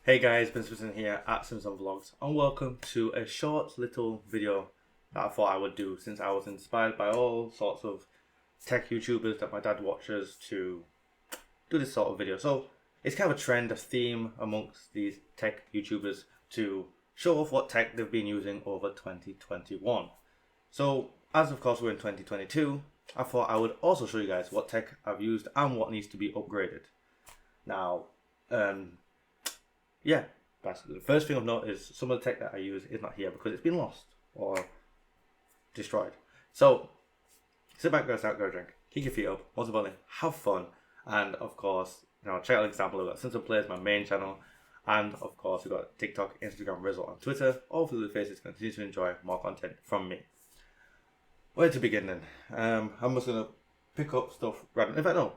Hey guys, Ben Simpson here at Simpson Vlogs, and welcome to a short little video that I thought I would do since I was inspired by all sorts of tech YouTubers that my dad watches to do this sort of video. So it's kind of a trend, a theme amongst these tech YouTubers to show off what tech they've been using over 2021. So as of course we're in 2022, I thought I would also show you guys what tech I've used and what needs to be upgraded. Now, yeah, that's the first thing I've noticed. Some of the tech that I use is not here because it's been lost or destroyed. So sit back, guys, out, go drink, kick your feet up, most importantly, have fun, and of course, check out an example. We've got Simpson Plays, my main channel, and of course we've got TikTok, Instagram, Rizzle, and Twitter. All through the faces continue to enjoy more content from me. Where to begin then? I'm just gonna pick up stuff random. In fact, no.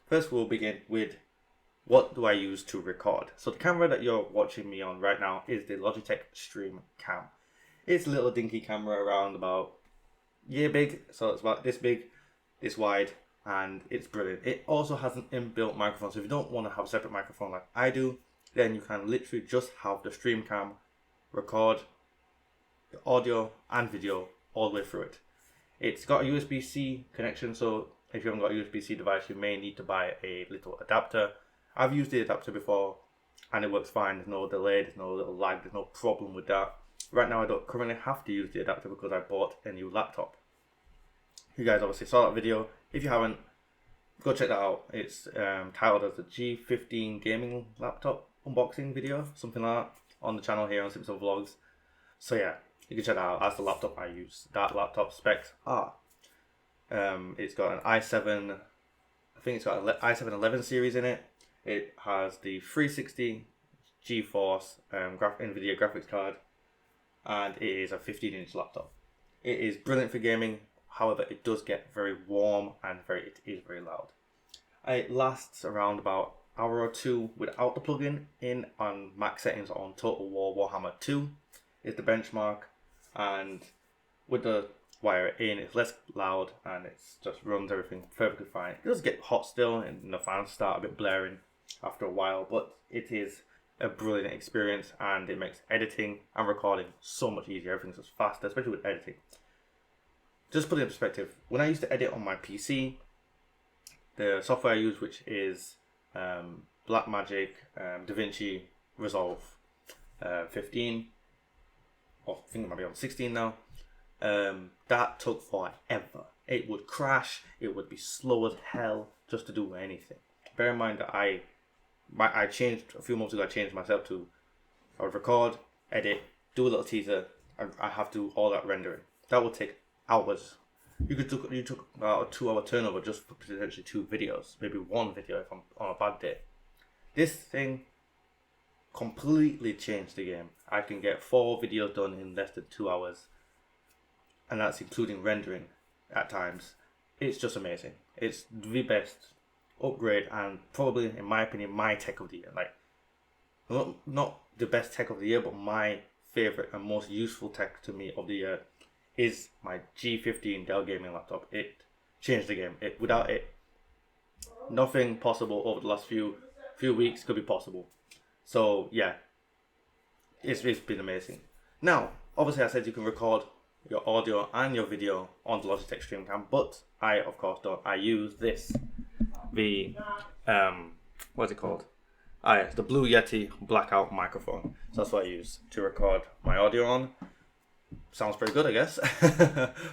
First, we'll begin with what do I use to record. So the camera that you're watching me on right now is the Logitech Stream Cam. It's a little dinky camera around about year big, so it's about this big, this wide, and it's brilliant. It also has an inbuilt microphone, so if you don't want to have a separate microphone like I do, then you can literally just have the Stream Cam record the audio and video all the way through it. It's got a USB-C connection, so if you haven't got a USB-C device, you may need to buy a little adapter. I've used the adapter before and it works fine. There's no delay, there's no little lag, there's no problem with that. Right now I don't currently have to use the adapter because I bought a new laptop. You guys obviously saw that video. If you haven't, go check that out. It's titled as the G15 gaming laptop unboxing video, something like that, on the channel here on Simpson Vlogs. So yeah, you can check that out. That's the laptop I use. That laptop specs are, it's got an i7, I think it's got an i7 11 series in it. It has the 360 GeForce NVIDIA graphics card, and it is a 15-inch laptop. It is brilliant for gaming, however it does get very warm and it is very loud. It lasts around about an hour or two without the plugin in on max settings on Total War Warhammer 2 is the benchmark, and with the wire in it's less loud and it just runs everything perfectly fine. It does get hot still and the fans start a bit blaring after a while, but it is a brilliant experience and it makes editing and recording so much easier. Everything's just faster, especially with editing. Just put it in perspective, when I used to edit on my PC, the software I use, which is Blackmagic DaVinci Resolve 15, or I think it might be on 16 now, that took forever. It would crash, it would be slow as hell just to do anything. Bear in mind that I changed a few months ago. I changed myself to I would record, edit, do a little teaser, and I have to do all that rendering. That would take hours. You took about a 2-hour turnover just for potentially 2 videos, maybe 1 video if I'm on a bad day. This thing completely changed the game. I can get 4 videos done in less than 2 hours, and that's including rendering at times. It's just amazing. It's the best upgrade and probably, in my opinion, my tech of the year. Like, not the best tech of the year, but my favorite and most useful tech to me of the year is my G15 Dell gaming laptop. It changed the game. Without it, nothing possible over the last few weeks could be possible. So yeah, it's been amazing. Now, obviously, I said you can record your audio and your video on the Logitech Stream Cam, but I of course don't. I use this. The what's it called? The Blue Yeti Blackout microphone. So that's what I use to record my audio on. Sounds pretty good, I guess,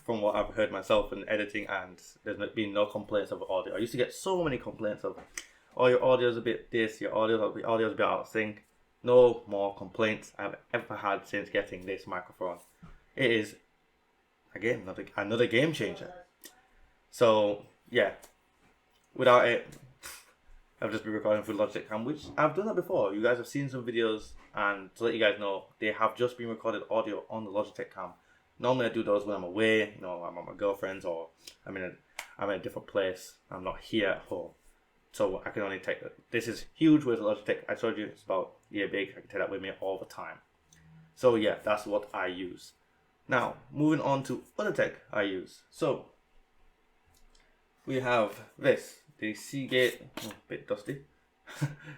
from what I've heard myself in editing, and there's been no complaints of audio. I used to get so many complaints of, oh, your audio's a bit this, your audio's a bit out of sync. No more complaints I've ever had since getting this microphone. It is, again, another game changer. So yeah. Without it, I've just been recording through Logitech Cam, which I've done that before. You guys have seen some videos, and to let you guys know, they have just been recorded audio on the Logitech Cam. Normally I do those when I'm away, I'm at my girlfriend's, or I'm in a different place. I'm not here at home. So I can only take it. This is huge with Logitech. I told you it's about year big. I can take that with me all the time. So yeah, that's what I use. Now, moving on to other tech I use. So we have this, the Seagate, a bit dusty,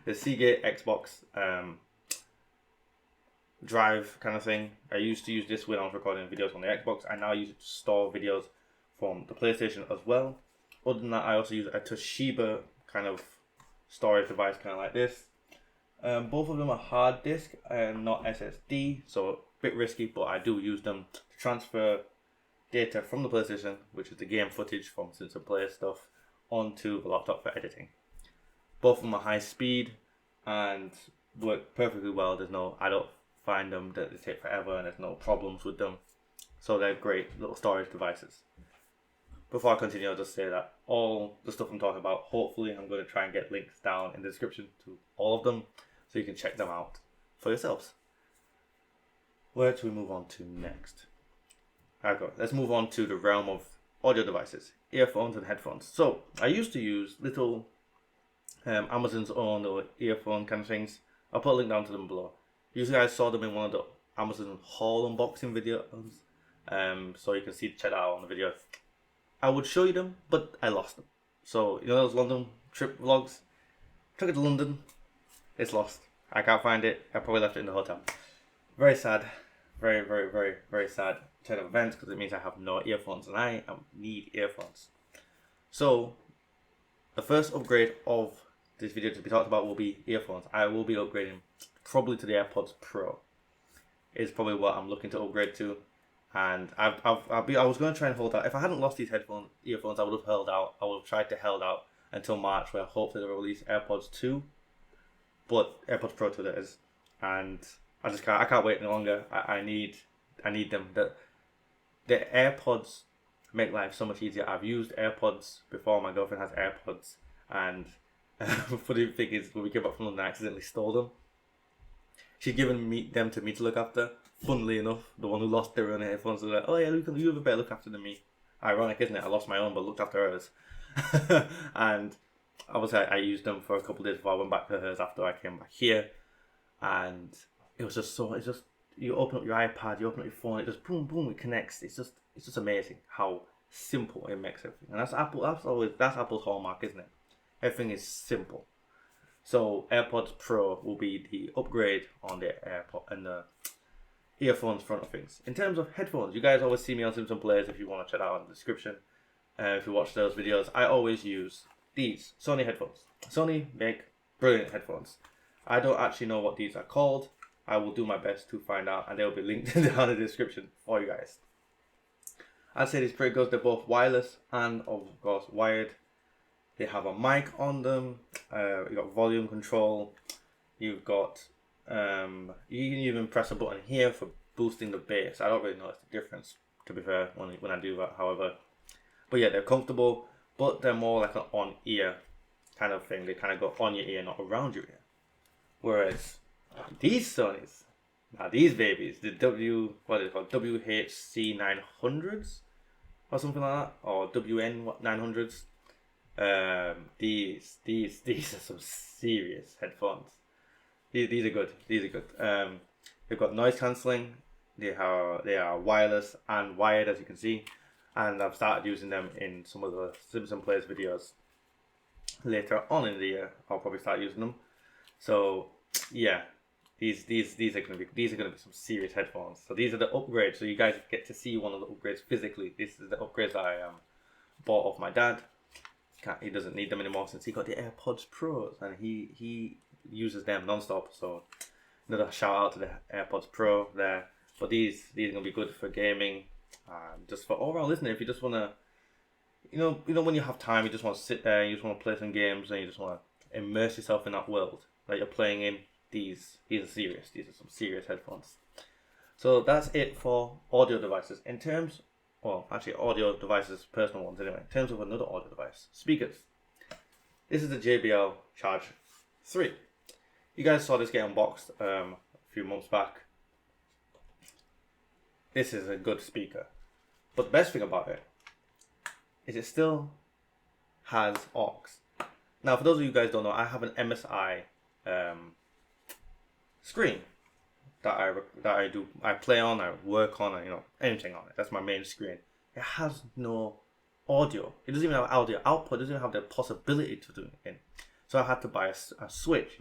the Seagate Xbox drive kind of thing. I used to use this when I was recording videos on the Xbox. I now use it to store videos from the PlayStation as well. Other than that, I also use a Toshiba kind of storage device, kind of like this. Both of them are hard disk and not SSD, so a bit risky, but I do use them to transfer data from the PlayStation, which is the game footage from Simpson Play stuff, onto the laptop for editing. Both of them are high speed and work perfectly well. I don't find them that they take forever, and there's no problems with them. So they're great little storage devices. Before I continue, I'll just say that all the stuff I'm talking about, hopefully I'm going to try and get links down in the description to all of them, so you can check them out for yourselves. Where do we move on to next? Let's move on to the realm of audio devices, earphones and headphones. So I used to use little Amazon's own or earphone kind of things. I'll put a link down to them below. Usually I saw them in one of the Amazon haul unboxing videos, so you can check that out on the video. I would show you them, but I lost them. So you know those London trip vlogs? Took it to London, it's lost. I can't find it. I probably left it in the hotel. Very sad. Very, very, very, very sad turn of events, because it means I have no earphones, and I need earphones. So the first upgrade of this video to be talked about will be earphones. I will be upgrading probably to the Airpods Pro. Is probably what I'm looking to upgrade to, and I was going to try and hold out. If I hadn't lost these earphones, I would have held out. I would have tried to hold out until March, where hopefully they'll release AirPods 2, but AirPods Pro 2 that is, and I can't wait any longer. I need them. The AirPods make life so much easier. I've used AirPods before. My girlfriend has AirPods, and funny thing is, when we came back from London, I accidentally stole them. She'd given them to me to look after. Funnily enough, the one who lost their own headphones was like, "Oh yeah, you have a better look after than me." Ironic, isn't it? I lost my own, but looked after hers. And obviously, I used them for a couple of days before I went back to hers after I came back here, and it was just so. It's just, you open up your iPad, you open up your phone, it just boom, boom, it connects. It's just amazing how simple it makes everything. And that's Apple's hallmark, isn't it? Everything is simple. So AirPods Pro will be the upgrade on the AirPod and the earphones front of things. In terms of headphones, you guys always see me on Simpson Plays. If you want to check that out in the description, if you watch those videos, I always use these Sony headphones. Sony make brilliant headphones. I don't actually know what these are called. I will do my best to find out, and they'll be linked down in the description for you guys. I'd say these pretty good. They're both wireless and of course wired. They have a mic on them. You've got volume control. You've got you can even press a button here for boosting the bass. I don't really notice the difference, to be fair, when I do that, however. But yeah, they're comfortable, but they're more like an on-ear kind of thing. They kind of go on your ear, not around your ear. Whereas these Sonys, now these babies, the WHC 900s or something like that, or WN 900s. These are some serious headphones. These are good. These are good. They've got noise cancelling. They are wireless and wired, as you can see, and I've started using them in some of the Simpson Plays videos. Later on in the year, I'll probably start using them. So yeah, these are gonna be some serious headphones. So these are the upgrades. So you guys get to see one of the upgrades physically. This is the upgrades that I bought off my dad. He doesn't need them anymore since he got the AirPods Pros, and he uses them non-stop. So another shout out to the AirPods Pro there. But these are gonna be good for gaming, just for overall listening. If you just wanna, you know when you have time, you just want to sit there, you just want to play some games, and you just want to immerse yourself in that world that you're playing in. These are serious. These are some serious headphones. So that's it for audio devices. In terms, well, actually audio devices, personal ones anyway. In terms of another audio device, speakers. This is the Jbl Charge 3. You guys saw this get unboxed a few months back. This is a good speaker. But the best thing about it is it still has aux. Now, for those of you guys who don't know, I have an MSI screen that I play on, I work on, and anything on it. That's my main screen. It has no audio. It doesn't even have audio output. It doesn't even have the possibility to do anything. So I had to buy a switch,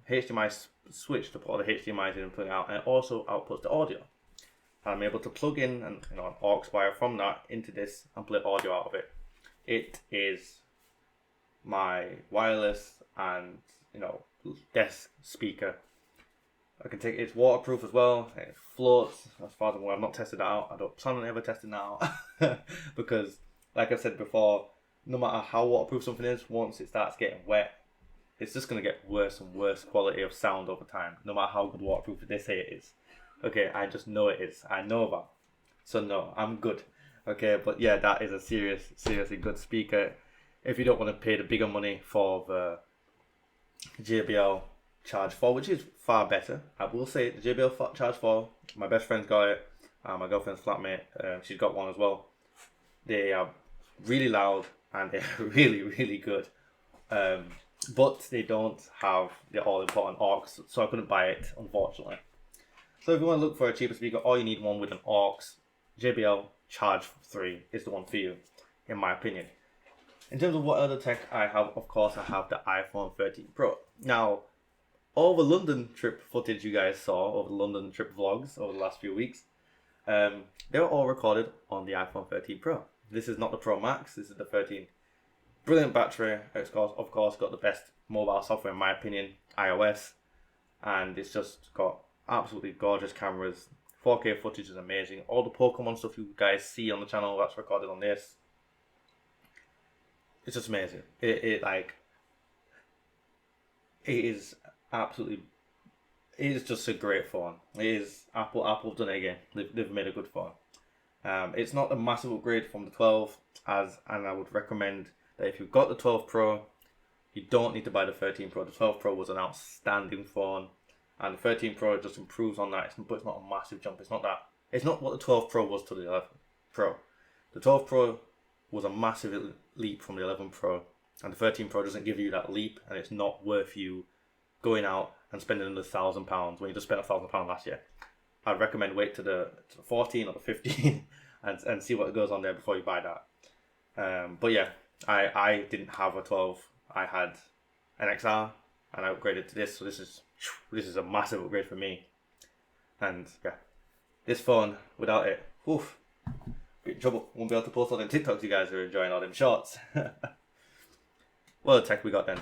HDMI switch to put all the HDMIs in and plug it out, and it also outputs the audio. I'm able to plug in an aux wire from that into this and play audio out of it. It is my wireless and desk speaker. I can take it's waterproof as well. It floats as far as I'm aware. I've not tested that out. I don't plan on ever testing that out because, like I said before, no matter how waterproof something is, once it starts getting wet, it's just gonna get worse and worse quality of sound over time. No matter how good waterproof they say it is. Okay, I just know it is. I know that. So no, I'm good. Okay, but yeah, that is a seriously good speaker. If you don't want to pay the bigger money for the JBL Charge 4, which is far better. I will say the JBL Charge 4, my best friend's got it. My girlfriend's flatmate, she's got one as well. They are really loud and they're really good. But they don't have the all-important aux, so I couldn't buy it, unfortunately. So if you want to look for a cheaper speaker or you need one with an aux, JBL Charge 3 is the one for you, in my opinion. In terms of what other tech I have, of course, I have the iPhone 13 Pro. Now, all the London trip footage you guys saw, or the London trip vlogs over the last few weeks, they were all recorded on the iPhone 13 Pro. This is not the Pro Max, this is the 13. Brilliant battery, it's of course got the best mobile software in my opinion, iOS, and it's just got absolutely gorgeous cameras. 4K footage is amazing. All the Pokemon stuff you guys see on the channel, that's recorded on this. It's just amazing. It is absolutely. It is just a great phone. It is Apple. Apple've done it again. They've made a good phone. It's not a massive upgrade from the 12, and I would recommend that if you've got the 12 Pro, you don't need to buy the 13 Pro. The 12 Pro was an outstanding phone, and the 13 Pro just improves on that. But it's not a massive jump. It's not that. It's not what the 12 Pro was to the 11 Pro. The 12 Pro was a massive leap from the 11 Pro, and the 13 Pro doesn't give you that leap, and it's not worth you going out and spending another £1,000 when you just spent £1,000 last year. I'd recommend wait to the 14 or the 15 and see what goes on there before you buy that. But yeah, I didn't have a 12. I had an XR and I upgraded to this, so this is a massive upgrade for me. And yeah, this phone without it, oof, be in trouble. Won't be able to post all them TikToks you guys are enjoying, all them shorts. What other tech we got then?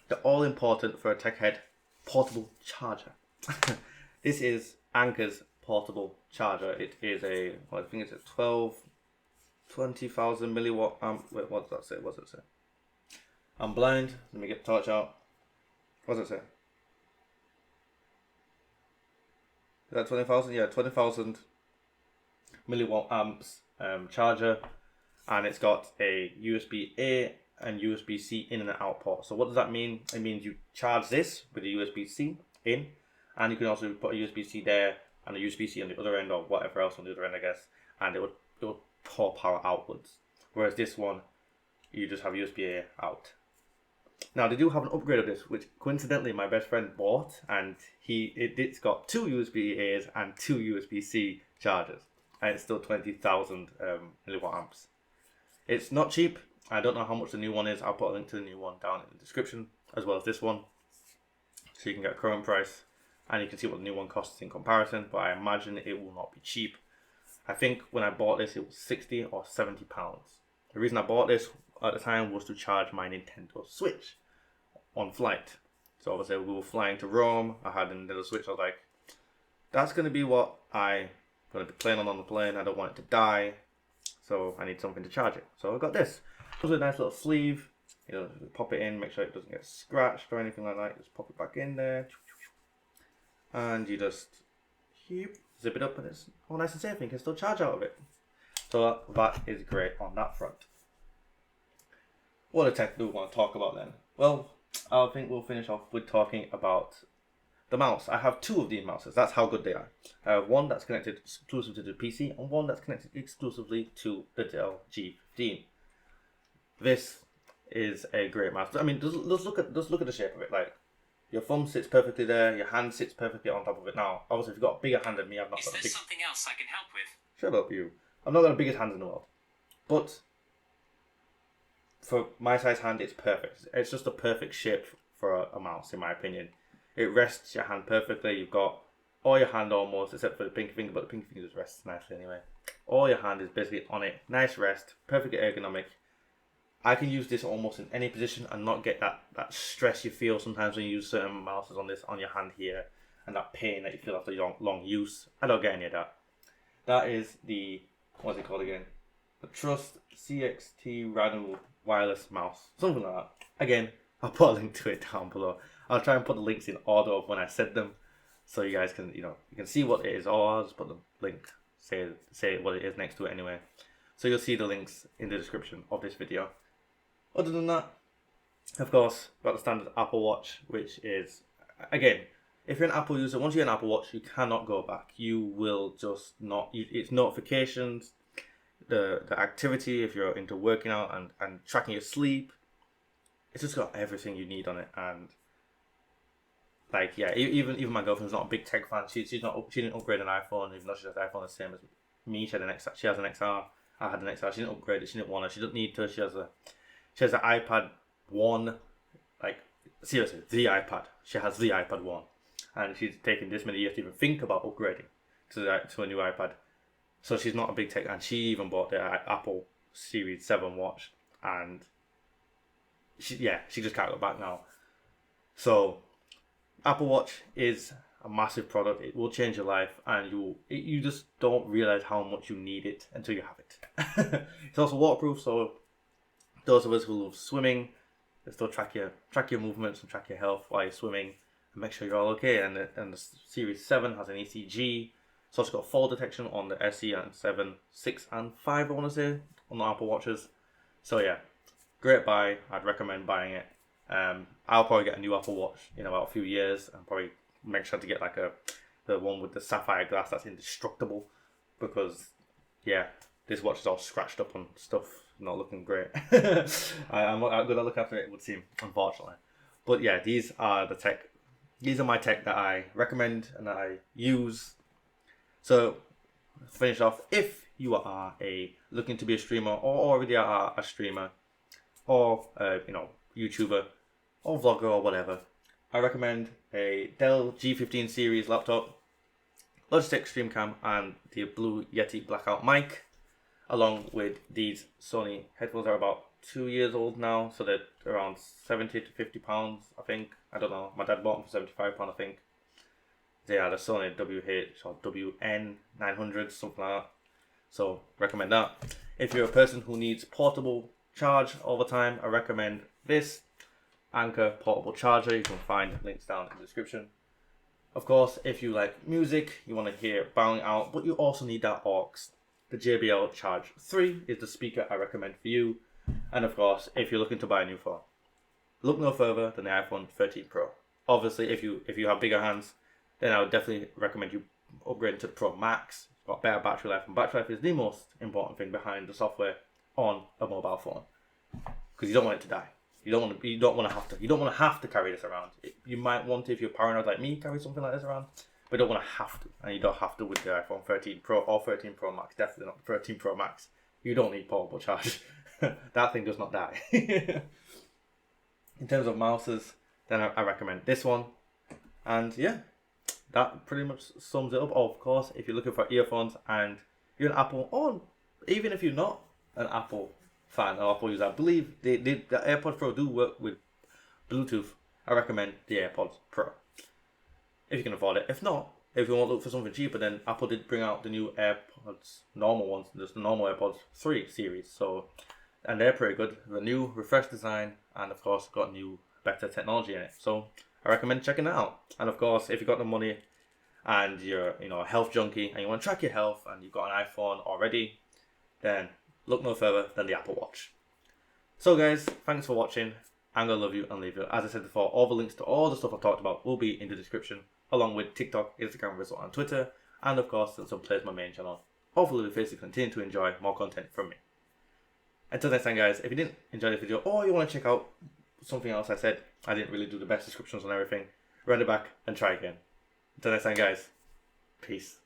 The all important for a tech head portable charger. This is Anker's portable charger. It is I think it's a 20,000 milliwatt amp. Wait, what does that say? What does it say? I'm blind. Let me get the torch out. What does it say? Is that 20,000? Yeah, 20,000 milliwatt amps charger, and it's got a USB-A and USB-C in and out port. So what does that mean? It means you charge this with a USB-C in, and you can also put a USB-C there and a USB-C on the other end, or whatever else on the other end, I guess, and it would pour power outwards. Whereas this one, you just have USB-A out. Now they do have an upgrade of this, which coincidentally my best friend bought, and it's got two USB-A's and two USB-C chargers, and it's still 20,000 milliwatt amps. It's not cheap. I don't know how much the new one is. I'll put a link to the new one down in the description, as well as this one, so you can get a current price and you can see what the new one costs in comparison. But I imagine it will not be cheap. I think when I bought this, it was 60 or 70 pounds. The reason I bought this at the time was to charge my Nintendo Switch on flight. So obviously we were flying to Rome. I had a Nintendo Switch. I was like, that's going to be what I'm going to be playing on the plane. I don't want it to die, so I need something to charge it. So I got this. It was a nice little sleeve. Pop it in, make sure it doesn't get scratched or anything like that. Just pop it back in there, and you just zip it up, and it's all nice and safe. And you can still charge out of it. So that is great on that front. What tech do we want to talk about then? Well, I think we'll finish off with talking about the mouse. I have two of these mouses. That's how good they are. I have one that's connected exclusively to the PC, and one that's connected exclusively to the Dell G15. This is a great mouse. I mean, just look at the shape of it. Like, your thumb sits perfectly there, your hand sits perfectly on top of it. Now, obviously, if you've got a bigger hand than me, I've not got a big... Is there something else I can help with? Shut up, you. I've not got the biggest hands in the world. But for my size hand, it's perfect. It's just a perfect shape for a mouse, in my opinion. It rests your hand perfectly. You've got all your hand almost, except for the pinky finger, but the pinky finger just rests nicely anyway. All your hand is basically on it. Nice rest, perfectly ergonomic. I can use this almost in any position and not get that stress you feel sometimes when you use certain mouses on your hand here, and that pain that you feel after long use. I don't get any of that. That is the, what's it called again? The Trust CXT Random Wireless Mouse. Something like that. Again, I'll put a link to it down below. I'll try and put the links in order of when I said them, so you guys can, you can see what it is. Or I'll just put the link, say what it is next to it anyway. So you'll see the links in the description of this video. Other than that, of course, got the standard Apple Watch, which is, again, if you're an Apple user, once you get an Apple Watch, you cannot go back. You will just not, it's notifications, the activity, if you're into working out and tracking your sleep. It's just got everything you need on it. And like, yeah, even my girlfriend's not a big tech fan. She didn't upgrade an iPhone, even though she has an iPhone the same as me. She has an XR. I had an XR. She didn't upgrade it. She didn't want it. She doesn't need to. She has an iPad 1, like, seriously, the iPad. She has the iPad 1. And she's taken this many years to even think about upgrading to a new iPad. So she's not a big tech, and she even bought the Apple Series 7 watch, and she just can't go back now. So Apple Watch is a massive product. It will change your life, and you just don't realize how much you need it until you have it. It's also waterproof, so those of us who love swimming, they still track your movements and track your health while you're swimming and make sure you're all okay. And the Series 7 has an ECG. It's also got fall detection on the SE and 7, 6 and 5, I want to say, on the Apple Watches. So yeah, great buy. I'd recommend buying it. I'll probably get a new Apple Watch in about a few years, and probably make sure to get like the one with the sapphire glass that's indestructible, because yeah, this watch is all scratched up and stuff, not looking great. I'm not good at look after it, would seem, unfortunately. But yeah, these are my tech that I recommend and that I use. So, to finish off, if you are looking to be a streamer, or already are a streamer, or YouTuber, or vlogger, or whatever, I recommend a Dell G15 series laptop, Logitech Stream Cam, and the Blue Yeti Blackout mic, along with these Sony headphones. Are about 2 years old now, so they're around 70 to 50 pounds, I think. I don't know. My dad bought them for 75 pounds, I think. They are the Sony WH or WN900, something like that. So recommend that. If you're a person who needs portable charge all the time, I recommend this Anker portable charger. You can find links down in the description. Of course, if you like music, you want to hear it bowing out, but you also need that aux, the Jbl Charge 3 is the speaker I recommend for you. And of course, if you're looking to buy a new phone, look no further than the iPhone 13 Pro. Obviously, if you have bigger hands, then I would definitely recommend you upgrade to the Pro Max. It's got better battery life, and battery life is the most important thing behind the software on a mobile phone, because you don't want it to die. You don't want to have to carry this around. You might want to, if you're paranoid like me, carry something like this around, but you don't want to have to, and you don't have to with the iPhone 13 Pro or 13 Pro Max. Definitely not the 13 Pro Max. You don't need portable charge. That thing does not die. In terms of mouses, then I recommend this one, and yeah. That pretty much sums it up. Oh, of course, if you're looking for earphones and you're an Apple, or even if you're not an Apple fan or Apple user, I believe the AirPods Pro do work with Bluetooth. I recommend the AirPods Pro if you can afford it. If not, if you want to look for something cheaper, then Apple did bring out the new AirPods, normal ones, just the normal AirPods 3 series. And they're pretty good. The new refreshed design, and of course got new better technology in it. So I recommend checking that out. And of course, if you've got the money and you're a health junkie and you want to track your health and you've got an iPhone already, then look no further than the Apple Watch. So guys, thanks for watching. I'm going to love you and leave you. As I said before, all the links to all the stuff I've talked about will be in the description, along with TikTok, Instagram, Result, and Twitter, and of course some plays my main channel. Hopefully you'll basically continue to enjoy more content from me. Until next time guys, if you didn't enjoy the video or you want to check out something else I said, I didn't really do the best descriptions on everything, run it back and try again. Until next time guys, peace.